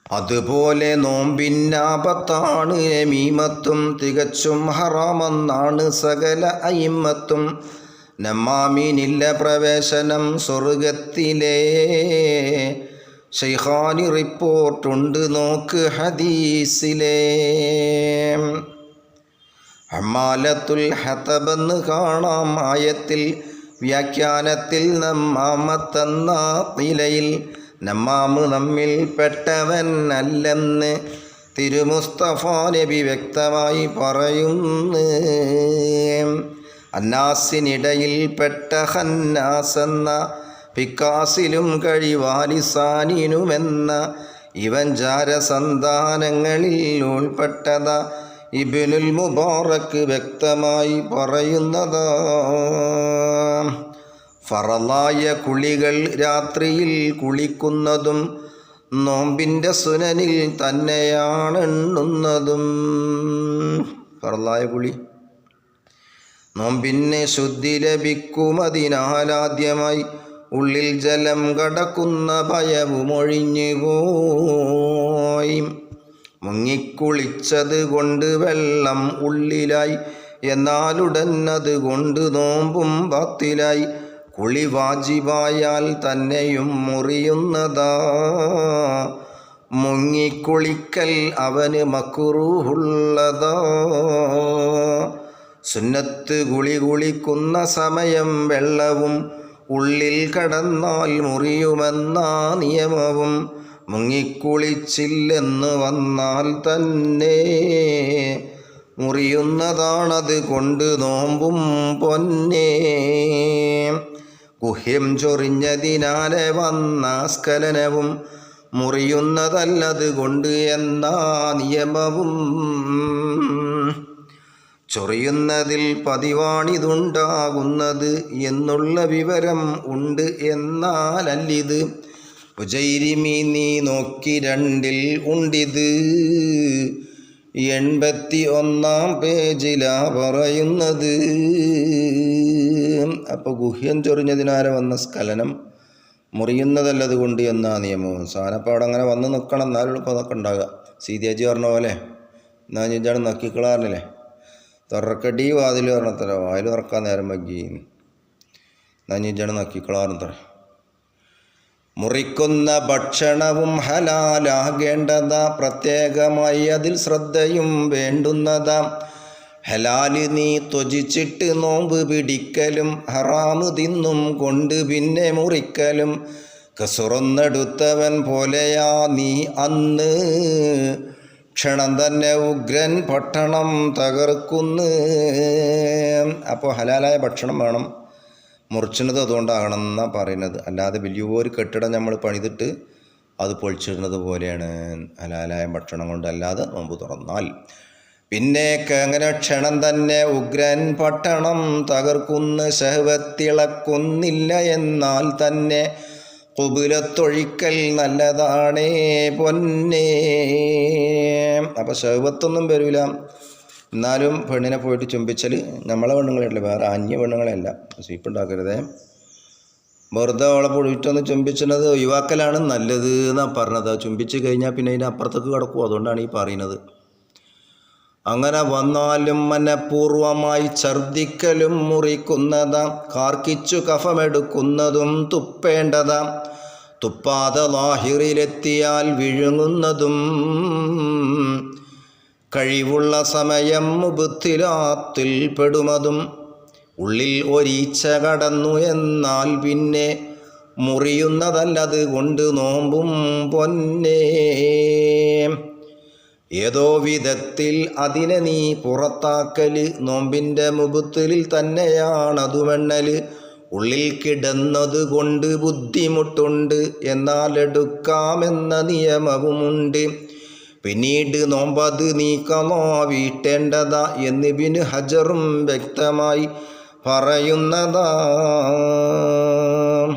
അതുപോലെ നോമ്പിന്നാപത്താണ് നമീമത്തും തികച്ചും ഹറാമെന്നാണ് സകല അയിമ്മത്തും. നമ്മാമീനില്ല പ്രവേശനം സ്വർഗത്തിലെ. ശൈഖാനി റിപ്പോർട്ടുണ്ട് നോക്ക് ഹദീസിലെ. ഹമാലത്തുൽ ഹതബെന്ന് കാണാം ആയത്തിൽ. വ്യാഖ്യാനത്തിൽ നമ്മാമത്തെന്ന നിലയിൽ നമ്മാമ് നമ്മിൽ പെട്ടവൻ അല്ലെന്ന് തിരുമുസ്തഫ നബി വ്യക്തമായി പറയുന്നു. അന്നാസിനിടയിൽ പെട്ട ഹന്നാസ് എന്ന പിക്കാസിലും കഴിവാലിസാനിനുമെന്ന ഇവൻ ജാരസന്താനങ്ങളിൽ ഉൾപ്പെട്ടത ഇബ്നുൽ മുബാറക്ക് വ്യക്തമായി പറയുന്നതാ. ഫറലായ കുളികൾ രാത്രിയിൽ കുളിക്കുന്നതും നോമ്പിൻ്റെ സുനനിൽ തന്നെയാണെണ്ണുന്നതും. ഫറലായ കുളി നോമ്പിന് ശുദ്ധി ലഭിക്കുമതിനാലാദ്യമായി ഉള്ളിൽ ജലം കടക്കുന്ന ഭയവും ഒഴിഞ്ഞുപോയി. മുങ്ങിക്കുളിച്ചത് കൊണ്ട് വെള്ളം ഉള്ളിലായി, എന്നാലുടൻ അത് കൊണ്ട് നോമ്പും ബാത്തിലായി. കുളി വാജിബായാൽ തന്നെയും മുറിയുന്നതാ. മുങ്ങിക്കുളിക്കൽ അവന് മക്റൂഹുള്ളതാ. സുന്നത്ത് കുളിക്കുന്ന സമയം വെള്ളവും ഉള്ളിൽ കടന്നാൽ മുറിയുമെന്ന നിയമവും. മുങ്ങിക്കുളിച്ചില്ലെന്ന് വന്നാൽ തന്നെ മുറിയുന്നതാണത് കൊണ്ട് നോമ്പും പൊന്നേ. ഗുഹ്യം ചൊറിഞ്ഞതിനാലെ വന്ന സ്ഖലനവും മുറിയുന്നതല്ലത് കൊണ്ട് എന്നാ നിയമവും. ചൊറിയുന്നതിൽ പതിവാണിതുണ്ടാകുന്നത് എന്നുള്ള വിവരം ഉണ്ട്, എന്നാലല്ലിത്. ഉജൈരിമി നീ നോക്കി 2 ഉണ്ടിത്. 81 പേജിലാ പറയുന്നത്. അപ്പോൾ ഗുഹ്യം ചൊറിഞ്ഞതിനാലെ വന്ന സ്ഖലനം മുറിയുന്നതല്ലത് കൊണ്ട് എന്നാ നിയമവും. സാധനപ്പോൾ അവിടെ അങ്ങനെ വന്ന് നിൽക്കണം, എന്നാലും ഇപ്പോൾ അതൊക്കെ ഉണ്ടാകുക. സീതിയാജി പറഞ്ഞ പോലെ എന്നാ ഞാൻ നക്കിക്കളാറില്ലേ, തുറക്കടി വാതിൽ പറഞ്ഞത്ര വാതിൽ തുറക്കാൻ നേരം വൈകി നഞ്ഞിച്ചാണ് നക്കിക്കളാറുന്നത്ര. മുറിക്കുന്ന ഭക്ഷണവും ഹലാലാകേണ്ടതാ, പ്രത്യേകമായി അതിൽ ശ്രദ്ധയും വേണ്ടുന്നതാ. ഹലാല് നീ ത്വജിച്ചിട്ട് നോമ്പ് പിടിക്കലും ഹറാമ് തിന്നും കൊണ്ട് പിന്നെ മുറിക്കലും. കസുറന്നെടുത്തവൻ പോലെയാ നീ അന്ന്, ക്ഷണം തന്നെ ഉഗ്രൻ പട്ടണം തകർക്കുന്നു. അപ്പോൾ ഹലാലായ ഭക്ഷണം വേണം, മുറിച്ചിടുന്നത് അതുകൊണ്ടാകണം എന്നാണ് പറയുന്നത്. അല്ലാതെ വലിയൊരു കെട്ടിടം നമ്മൾ പണിതിട്ട് അത് പൊളിച്ചിടുന്നത് പോലെയാണ് ഹലാലായ ഭക്ഷണം കൊണ്ട് അല്ലാതെ നോമ്പ് തുറന്നാൽ. പിന്നെ അങ്ങനെ ക്ഷണം തന്നെ ഉഗ്രൻ പട്ടണം തകർക്കുന്ന. ശഹവത്തിളക്കുന്നില്ല എന്നാൽ തന്നെ കുബുലത്തൊഴിക്കൽ നല്ലതാണേ പൊന്നേ. അപ്പോൾ ശഹവത്തൊന്നും വരില്ല, എന്നാലും പെണ്ണിനെ പോയിട്ട് ചുംബിച്ചാൽ നമ്മളെ പെണ്ണുങ്ങളെയല്ല, വേറെ അന്യ പെണ്ണുങ്ങളെയല്ല. സ്വീപ്പുണ്ടാക്കരുതേ. വെറുതെ അവളെ പൊടിയിട്ടൊന്ന് ചുംബിച്ചത് ഒഴിവാക്കലാണ് നല്ലത് എന്നാണ് പറഞ്ഞത്. ചുംബിച്ച് കഴിഞ്ഞാൽ പിന്നെ അതിൻ്റെ അപ്പുറത്തേക്ക് കിടക്കും, അതുകൊണ്ടാണ് ഈ പറയുന്നത്. അങ്ങനെ വന്നാലും മനഃപൂർവമായി ഛർദിക്കലും മുറിക്കുന്നതാം. കാർക്കിച്ചു കഫമെടുക്കുന്നതും തുപ്പേണ്ടതാം. തുപ്പാതെ ലാഹിറിലെത്തിയാൽ വിഴുങ്ങുന്നതും. കഴിവുള്ള സമയം മുബത്തിലാത്തിൽ പെടുമതും. ഉള്ളിൽ ഒരീച്ച കടന്നു എന്നാൽ പിന്നെ മുറിയുന്നതല്ലത് കൊണ്ട് നോമ്പും പൊന്നേ. ഏതോ വിധത്തിൽ അതിനെ നീ പുറത്താക്കല് നോമ്പിൻ്റെ മുബത്തിലിൽ തന്നെയാണതുമെണ്ണല്. ഉള്ളിൽ കിടന്നത് കൊണ്ട് ബുദ്ധിമുട്ടുണ്ട്, എന്നാൽ എടുക്കാമെന്ന നിയമവുമുണ്ട്. പിന്നീട് നോമ്പത് നീക്കമോ വീട്ടേണ്ടതാ എന്ന് ഇബ്നു ഹജറും വ്യക്തമായി പറയുന്നതാ.